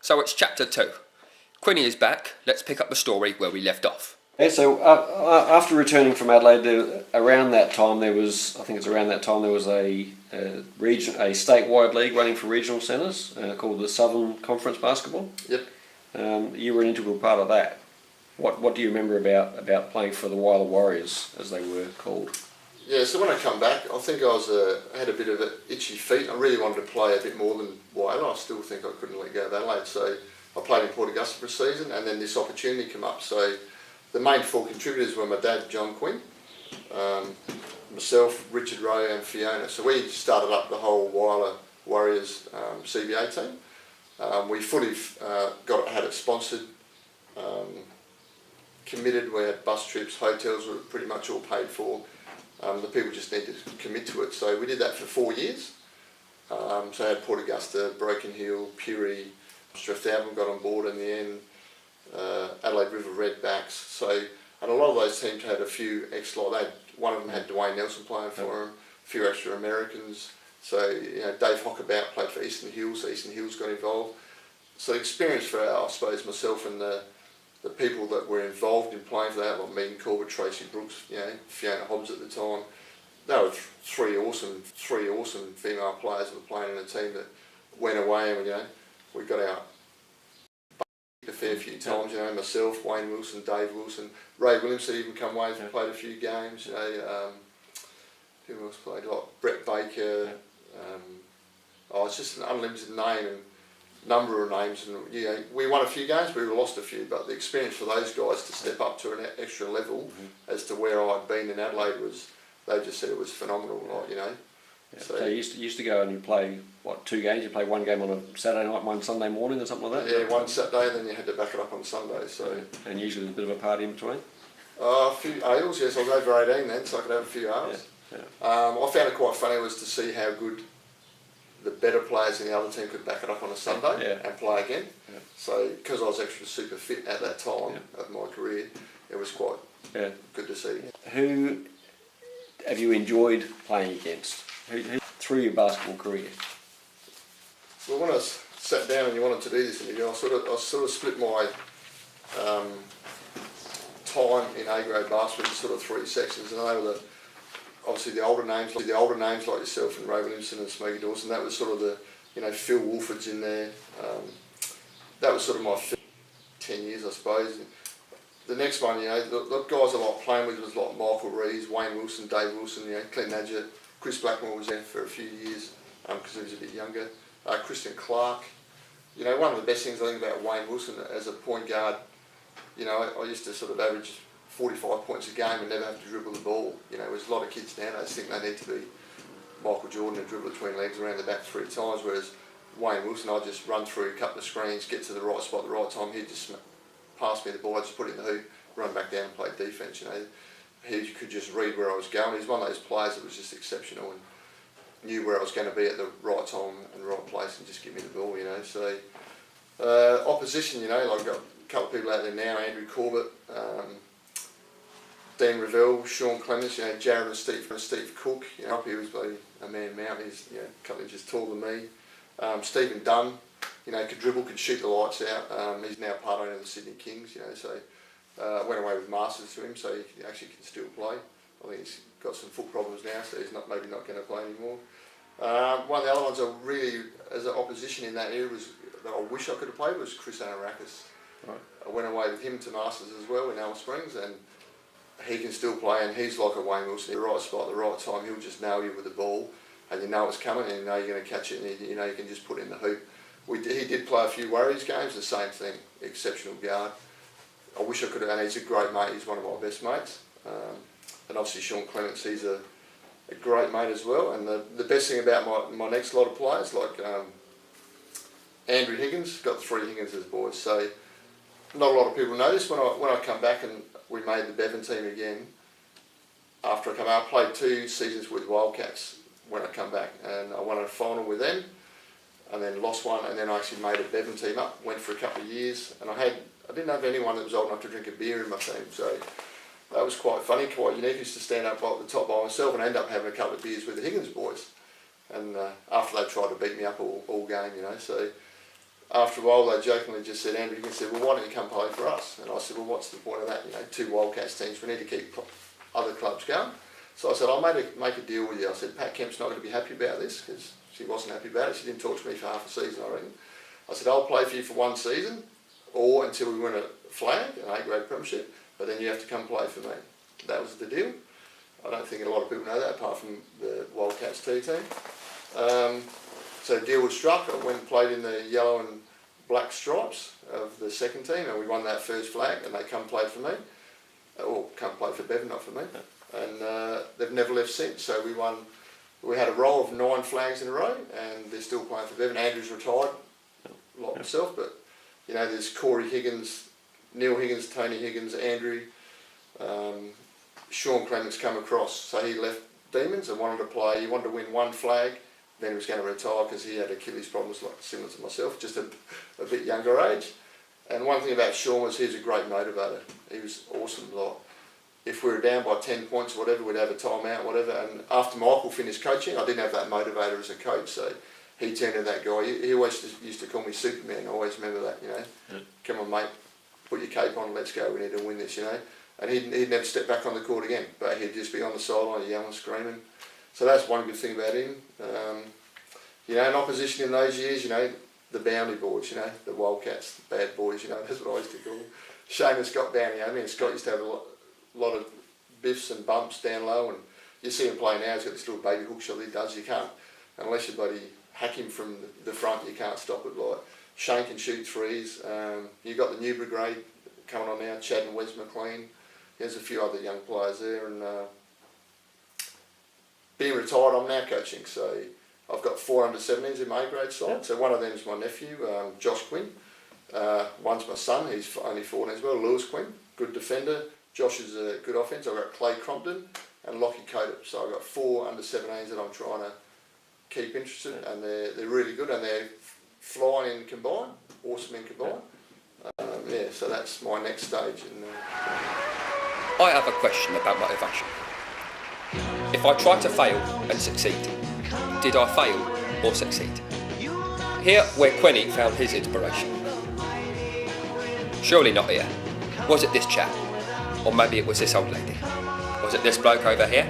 So it's chapter 2. Quinny is back. Let's pick up the story where we left off. Yeah, so after returning from Adelaide, around that time there was a statewide league running for regional centres called the Southern Conference Basketball. Yep. You were an integral part of that. What do you remember about playing for the Wyler Warriors, as they were called? Yeah, so when I come back, I think I had a bit of itchy feet. I really wanted to play a bit more than Wyler. I still think I couldn't let go of Adelaide, so I played in Port Augusta for a season, and then this opportunity came up. So the main 4 contributors were my dad, John Quinn, myself, Richard Rowe, and Fiona. So we started up the whole Wyler Warriors CBA team. We fully had it sponsored, committed. We had bus trips, hotels were pretty much all paid for. The people just need to commit to it. So we did that for 4 years. So I had Port Augusta, Broken Hill, Puri, Strathalbyn got on board in the end, Adelaide River Redbacks. So, and a lot of those teams had a few extra. One of them had Dwayne Nelson playing for them, a few extra Americans. So Dave Hockabout played for Eastern Hills, so Eastern Hills got involved. So the experience for I suppose myself and the people that were involved in playing for that, like Megan Corbett, Tracy Brooks, Fiona Hobbs at the time. They were three awesome female players that were playing in a team that went away, and we got out a fair few times. Myself, Wayne Wilson, Dave Wilson, Ray Williamson even come away and played a few games. Who else played? Like Brett Baker. It's just an unlimited name and number of names, and we won a few games, we lost a few, but the experience for those guys to step up to an extra level as to where I'd been in Adelaide they just said it was phenomenal, Yeah. So you used to go and you play, 2 games? You play 1 game on a Saturday night, 1 Sunday morning or something like that? Yeah, 1 Saturday, and then you had to back it up on Sunday. So. And usually there's a bit of a party in between? A few ales, yes. I was over 18 then, so I could have a few ales. Yeah. I found it quite funny was to see how good the better players in the other team could back it up on a Sunday and play again. Yeah. So, because I was extra super fit at that time of my career, it was quite good to see. Who have you enjoyed playing against? Who through your basketball career? Well, when I sat down and you wanted to do this interview, I sort of split my time in A-grade basketball into sort of 3 sections, and they were obviously the older names like yourself and Ray Williamson and Smokey Dawson. That was sort of the Phil Wolford's in there. That was sort of my 10 years, I suppose. The next one, the guys I like playing with was like Michael Rees, Wayne Wilson, Dave Wilson, Clint Nadger, Chris Blackmore was there for a few years because he was a bit younger. Christian Clark. One of the best things I think about Wayne Wilson as a point guard, I used to sort of average 45 points a game and never have to dribble the ball. There's a lot of kids nowadays think they need to be Michael Jordan and dribble between legs around the back 3 times, whereas Wayne Wilson, I'd just run through a couple of screens, get to the right spot at the right time, he'd just pass me the ball, I'd just put it in the hoop, run back down and play defence. He could just read where I was going. He's one of those players that was just exceptional and knew where I was going to be at the right time and right place and just give me the ball, So opposition, like I've got a couple of people out there now, Andrew Corbett, Dean Revell, Sean Clements, Jared and Steve Cook. He was a man mountain. He's a couple of inches taller than me. Stephen Dunn, could dribble, could shoot the lights out. He's now part owner of the Sydney Kings. So went away with masters to him, so he actually can still play. I think he's got some foot problems now, so he's maybe not going to play anymore. One of the other ones I really, as an opposition in that era, that I wish I could have played was Chris Anarakis. Right. I went away with him to masters as well in Alice Springs, and he can still play, and he's like a Wayne Wilson. The right spot at the right time, he'll just nail you with the ball, and it's coming, and you're going to catch it, and you can just put it in the hoop. He did play a few Warriors games, the same thing, exceptional guard. I wish I could have, and he's a great mate, he's one of my best mates. And obviously Sean Clements, he's a great mate as well. And the best thing about my next lot of players, like Andrew Higgins, got the 3 Higgins as boys, so not a lot of people know this. When I come back and we made the Bevan team again, after I come out, I played 2 seasons with Wildcats when I come back, and I won a final with them, and then lost one, and then I actually made a Bevan team up, went for a couple of years, and I didn't have anyone that was old enough to drink a beer in my team, so that was quite funny, quite unique. I used to stand up at the top by myself and end up having a couple of beers with the Higgins boys, and after they tried to beat me up all game, so after a while they jokingly just said, Andrew Higgins said, well, why don't you come play for us? And I said, well, what's the point of that? You know, 2 Wildcats teams, we need to keep other clubs going. So I said, I'll make a deal with you. I said, Pat Kemp's not going to be happy about this, because she wasn't happy about it. She didn't talk to me for half a season, I reckon. I said, I'll play for you for 1 season, or until we win a flag, an A-grade premiership, but then you have to come play for me. That was the deal. I don't think a lot of people know that, apart from the Wildcats T team. So the deal was struck. I went and played in the yellow and black stripes of the second team, and we won that first flag, and they come play for me. Or come play for Bevan, not for me. And they've never left since. So we won. We had a roll of 9 flags in a row, and they're still playing for Bevan. Andrew's retired, like myself, but you know, there's Corey Higgins, Neil Higgins, Tony Higgins, Andrew, Sean Clements come across. So he left Demons and wanted to play. He wanted to win 1 flag. Then he was going to retire because he had Achilles problems, like similar to myself, just a bit younger age. And one thing about Sean was he was a great motivator. He was awesome. Like, if we were down by 10 points or whatever, we'd have a timeout, whatever. And after Michael finished coaching, I didn't have that motivator as a coach, so he turned into that guy. He always used to call me Superman. I always remember that, you know. Yeah. Come on, mate, put your cape on, let's go, we need to win this, you know. And he'd never step back on the court again, but he'd just be on the sideline yelling, screaming. So that's one good thing about him. You know, in opposition in those years, you know, the Bounty boys, you know, the Wildcats, the bad boys, you know, that's what I used to call them. Shane and Scott Bounty, I mean, Scott used to have a lot of biffs and bumps down low, and you see him play now, he's got this little baby hook shot he does, you can't, unless you bloody hack him from the front, you can't stop it. Like, Shane can shoot threes, you've got the new brigade coming on now, Chad and Wes McLean, there's a few other young players there, and being retired, I'm now coaching, so I've got 4 under-17s in my A-grade side. Yeah. So one of them is my nephew, Josh Quinn. One's my son, he's only 14 as well, Lewis Quinn, good defender. Josh is a good offence. I've got Clay Crompton and Lockie Codip. So I've got 4 under-17s that I'm trying to keep interested, and they're really good, and they're flying in combined, awesome in combined. Yeah, so that's my next stage. I have a question about motivation. If I tried to fail and succeed, did I fail or succeed? Here where Quinny found his inspiration. Surely not here. Was it this chap? Or maybe it was this old lady? Was it this bloke over here?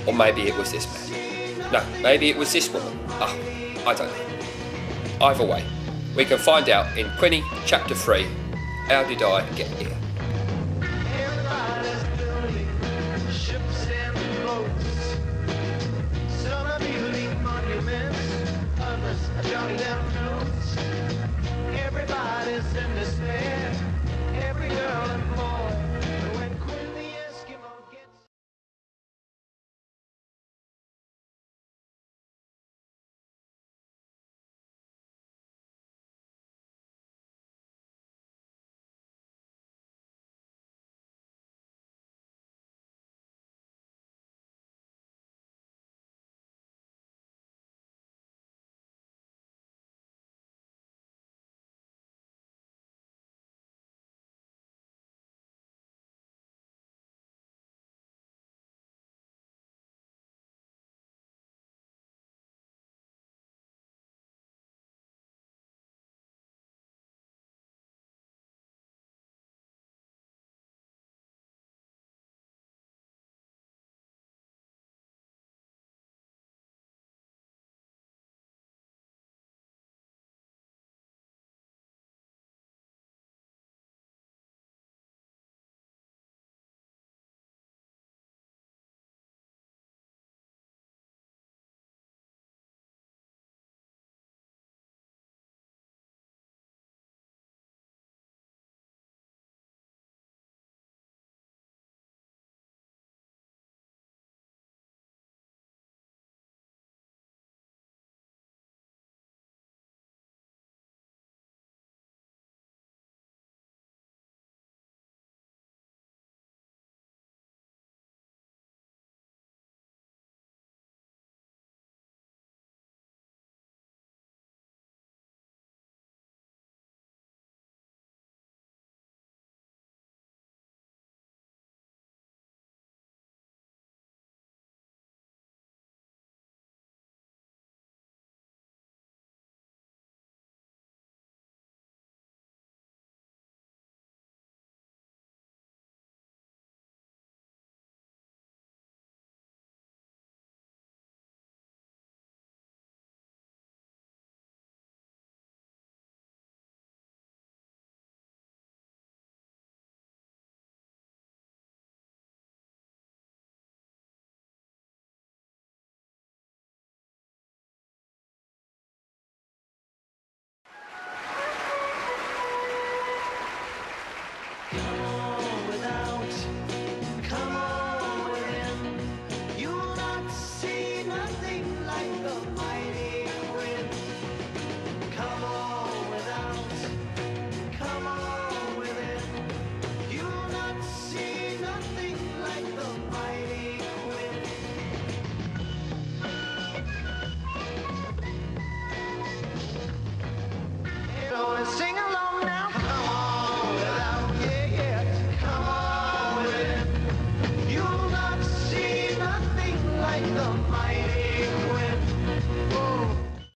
Or maybe it was this man? No, maybe it was this woman. I don't know. Either way, we can find out in Quinny Chapter 3, How Did I Get Here? Everybody's in despair, every girl and boy. like the mighty Quinny